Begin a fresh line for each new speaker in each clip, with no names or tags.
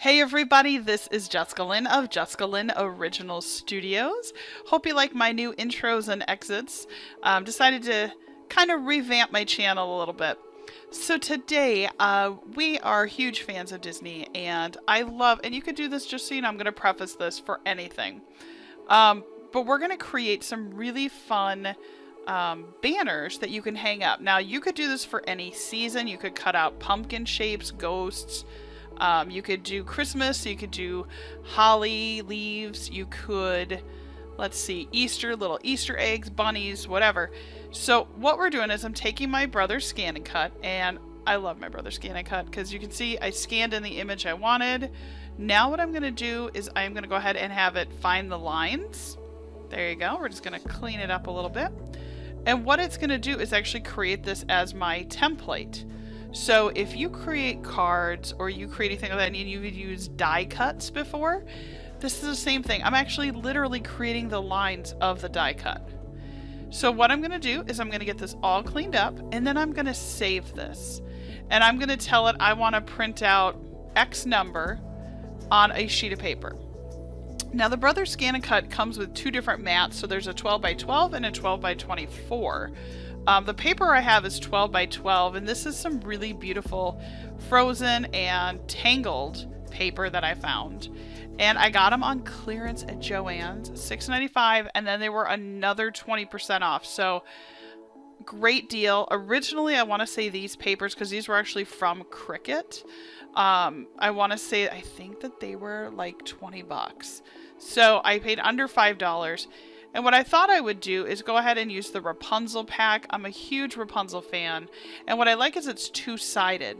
Hey everybody, this is Jessica Lynn of JessicaLynnOriginal Studios. Hope you like my new intros and exits. Decided to kind of revamp my channel a little bit. So today, we are huge fans of Disney, and I love, and you could do this just so you know, I'm going to preface this for anything. But we're going to create some really fun banners that you can hang up. Now, you could do this for any season. You could cut out pumpkin shapes, ghosts. You could do Christmas, you could do holly leaves, you could, let's see, Easter, little Easter eggs, bunnies, whatever. So what we're doing is I'm taking my Brother ScanNCut, and I love my Brother ScanNCut because you can see I scanned in the image I wanted. Now what I'm going to do is I'm going to go ahead and have it find the lines. There you go. We're just going to clean it up a little bit. And what it's going to do is actually create this as my template. So if you create cards or you create anything like that and you've used die cuts before, this is the same thing. I'm actually literally creating the lines of the die cut. So what I'm going to do is I'm going to get this all cleaned up, and then I'm going to save this. And I'm going to tell it I want to print out X number on a sheet of paper. Now the Brother ScanNCut comes with two different mats, so there's a 12 by 12 and a 12 by 24. The paper I have is 12 by 12, and this is some really beautiful frozen and tangled paper that I found. And I got them on clearance at Joann's, $6.95, and then they were another 20% off. So great deal. Originally, I want to say these papers, because these were actually from Cricut. I want to say, I think that they were like 20 bucks. So I paid under $5. And what I thought I would do is go ahead and use the Rapunzel pack. I'm a huge Rapunzel fan. And what I like is it's two-sided.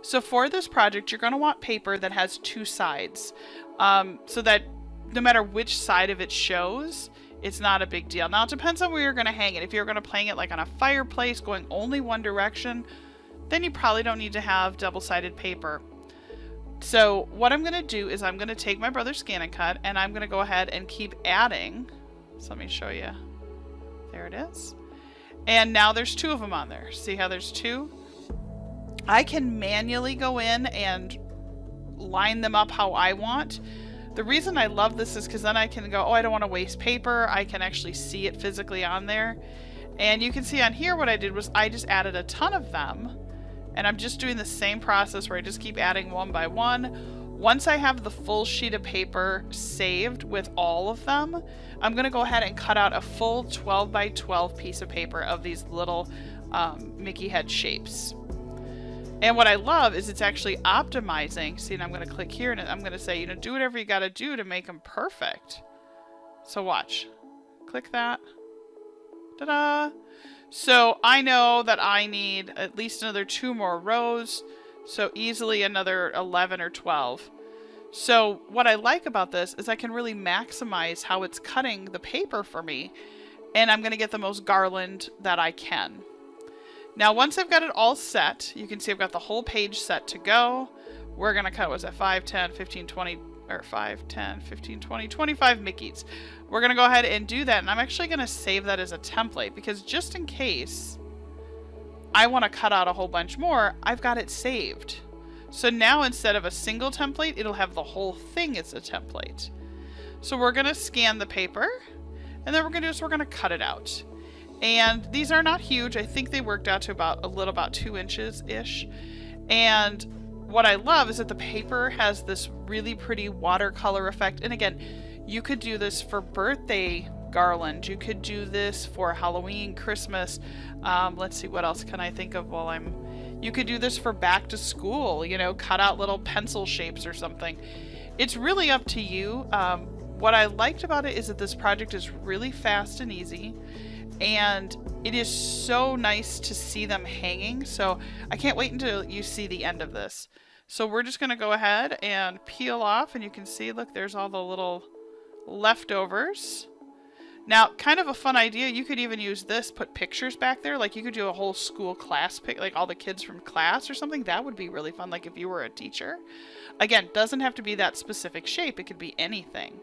So for this project, you're going to want paper that has two sides. So that no matter which side of it shows, it's not a big deal. Now, it depends on where you're going to hang it. If you're going to hang it like on a fireplace going only one direction, then you probably don't need to have double-sided paper. So what I'm going to do is I'm going to take my Brother ScanNCut and I'm going to go ahead and keep adding. So let me show you. There it is. And now there's two of them on there. See how there's two? I can manually go in and line them up how I want. The reason I love this is because then I can go, oh, I don't want to waste paper. I can actually see it physically on there. And you can see on here what I did was I just added a ton of them. And I'm just doing the same process where I just keep adding one by one. Once I have the full sheet of paper saved with all of them, I'm going to go ahead and cut out a full 12 by 12 piece of paper of these little Mickey head shapes. And what I love is it's actually optimizing. See, and I'm going to click here and I'm going to say, you know, do whatever you got to do to make them perfect. So watch. Click that. Ta-da! So I know that I need at least another 2 more rows. So easily another 11 or 12. So what I like about this is I can really maximize how it's cutting the paper for me. And I'm going to get the most garland that I can. Now once I've got it all set, you can see I've got the whole page set to go. We're going to cut, was that 5, 10, 15, 20, or 5, 10, 15, 20, 25 Mickeys. We're going to go ahead and do that. And I'm actually going to save that as a template because just in case I want to cut out a whole bunch more, I've got it saved. So now instead of a single template, it'll have the whole thing as a template. So we're going to scan the paper, and then what we're going to do is we're going to cut it out. And these are not huge. I think they worked out to about 2 inches-ish. And what I love is that the paper has this really pretty watercolor effect. And again, you could do this for birthday garland. You could do this for Halloween, Christmas. Let's see, what else can I think of while you could do this for back to school, you know, cut out little pencil shapes or something. It's really up to you. What I liked about it is that this project is really fast and easy, and it is so nice to see them hanging. So I can't wait until you see the end of this. So we're just going to go ahead and peel off, and you can see, look, there's all the little leftovers. Now, kind of a fun idea, you could even use this, put pictures back there. Like you could do a whole school class pic, like all the kids from class or something. That would be really fun, like if you were a teacher. Again, doesn't have to be that specific shape. It could be anything.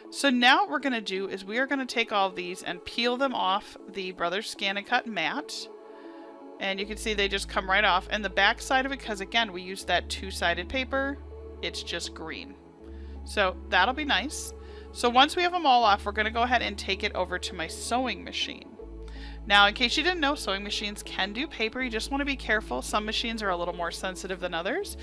So now what we're going to do is we are going to take all of these and peel them off the Brother ScanNCut mat. And you can see they just come right off. And the back side of it, because again, we use that two-sided paper. it's just green. So that'll be nice. So once we have them all off, we're going to go ahead and take it over to my sewing machine. Now, in case you didn't know, sewing machines can do paper. You just want to be careful. Some machines are a little more sensitive than others.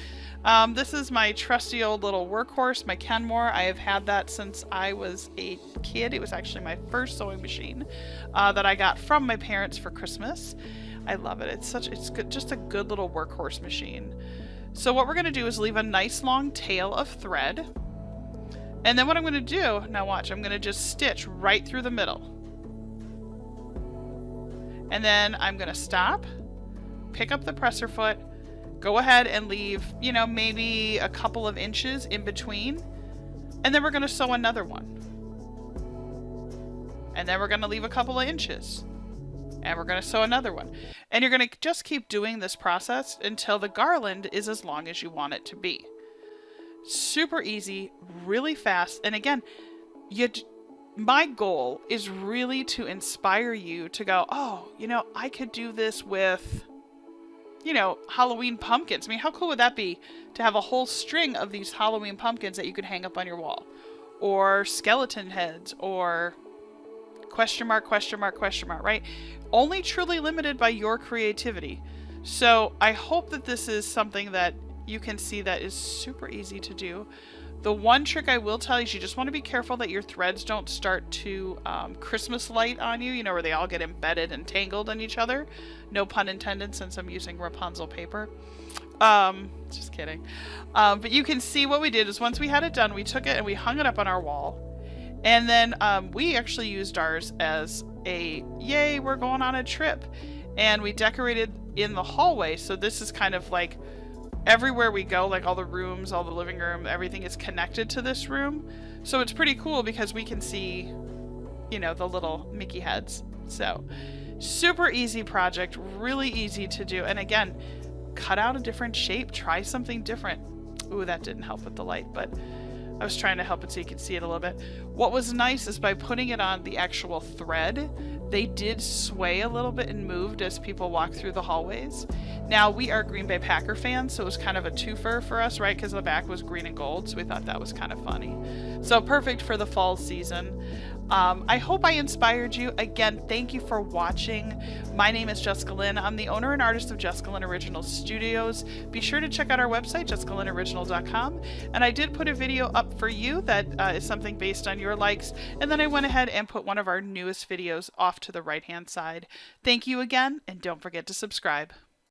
This is my trusty old little workhorse, my Kenmore. I have had that since I was a kid. It was actually my first sewing machine that I got from my parents for Christmas. I love it. It's good, just a good little workhorse machine. So what we're going to do is leave a nice long tail of thread. And then what I'm going to do, now watch, I'm going to just stitch right through the middle. And then I'm going to stop, pick up the presser foot, go ahead and leave, you know, maybe a couple of inches in between. And then we're going to sew another one. And then we're going to leave a couple of inches. And we're going to sew another one. And you're going to just keep doing this process until the garland is as long as you want it to be. Super easy, really fast. And again, my goal is really to inspire you to go, oh, you know, I could do this with, you know, Halloween pumpkins. I mean, how cool would that be to have a whole string of these Halloween pumpkins that you could hang up on your wall? Or skeleton heads, or question mark, question mark, question mark, right? Only truly limited by your creativity. So I hope that this is something that you can see that is super easy to do. The one trick I will tell you is you just want to be careful that your threads don't start to Christmas light on you, you know, where they all get embedded and tangled on each other. No pun intended, since I'm using Rapunzel paper. Just kidding. But you can see what we did is once we had it done, we took it and we hung it up on our wall. And then we actually used ours as a, yay, we're going on a trip. And we decorated in the hallway. So this is kind of like everywhere we go, like all the rooms, all the living room, everything is connected to this room. So it's pretty cool because we can see, you know, the little Mickey heads. So super easy project, really easy to do. And again, cut out a different shape, try something different. Ooh, that didn't help with the light, but I was trying to help it so you could see it a little bit. What was nice is by putting it on the actual thread, they did sway a little bit and moved as people walked through the hallways. Now, we are Green Bay Packer fans, so it was kind of a twofer for us, right? Because the back was green and gold, so we thought that was kind of funny. So perfect for the fall season. I hope I inspired you. Again, thank you for watching. My name is Jessica Lynn. I'm the owner and artist of JessicaLynnOriginal Studios. Be sure to check out our website, JessicaLynnOriginal.com. And I did put a video up for you that is something based on your likes. And then I went ahead and put one of our newest videos off to the right-hand side. Thank you again, and don't forget to subscribe.